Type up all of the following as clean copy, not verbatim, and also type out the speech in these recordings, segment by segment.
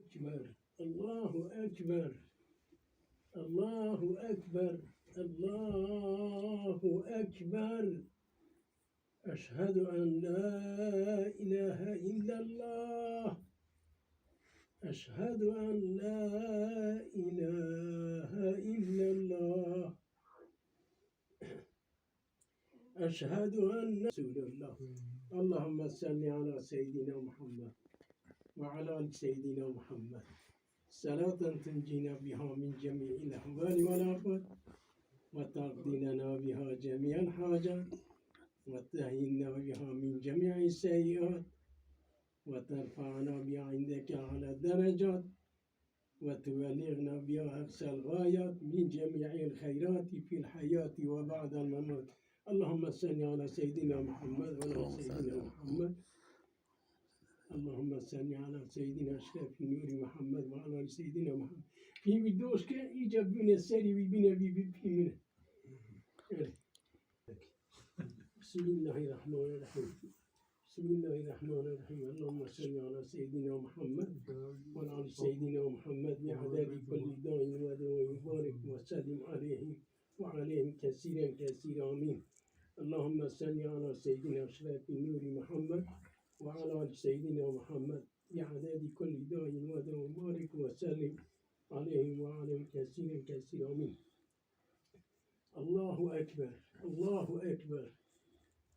أكبر الله أكبر الله أكبر الله أكبر أشهد أن لا إله إلا الله أشهد أن لا إله إلا الله أشهد أن رسول الله اللهم صل على سيدنا محمد وعلى آل سيدنا محمد صلاة تنجينا بها من جميع الأحوال والآفات وتقضي لنا بها جميع الحاجات وتهينا بها من جميع السيئات وترفعنا بها عندك على الدرجات وتبلغنا بها أقصى الغايات من جميع الخيرات في الحياة وبعد الممات اللهم صل على سيدنا محمد وعلى سيدنا محمد اللهم صل على سيدنا أشرف نور محمد وعلى سيدنا محمد في مدوش كان إيجاب من السري وبنا بمنه بسم الله الرحمن الرحيم بسم الله الرحمن الرحيم اللهم صل على سيدنا محمد وعلى سيدنا محمد بعدد كل داء ودواء مبارك وسلم عليهم وعليهم كثيرا كثيرا آمين اللهم صل على سيدنا أشرف النور محمد وعلى سيدنا محمد بعدد كل داء ودواء مبارك وسلم عليهم وعليهم كثيرا كثيرا آمين الله أكبر الله أكبر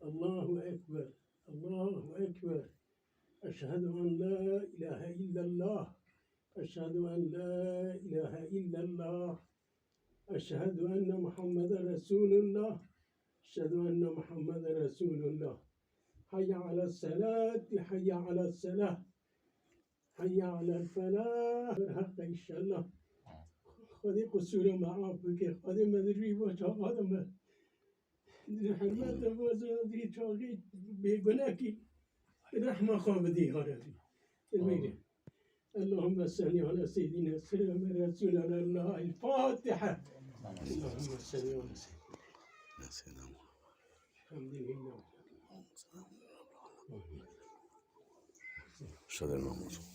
الله أكبر الله أكبر أشهد أن لا إله إلا الله أشهد أن لا إله إلا الله أشهد أن محمد رسول الله أشهد أن محمد رسول الله حي على الصلاة حي على الصلاة حي على الفلاح حق إن شاء الله خذي قصور معاف بك خذي مدري وجه آدم حرمت وزادي تاغي بگناكي رحمة خامدي هارفي الميري اللهم صل على سيدنا سلام رسول الله الفاتحة اللهم صل على سيدنا الحمد لله شهد المامور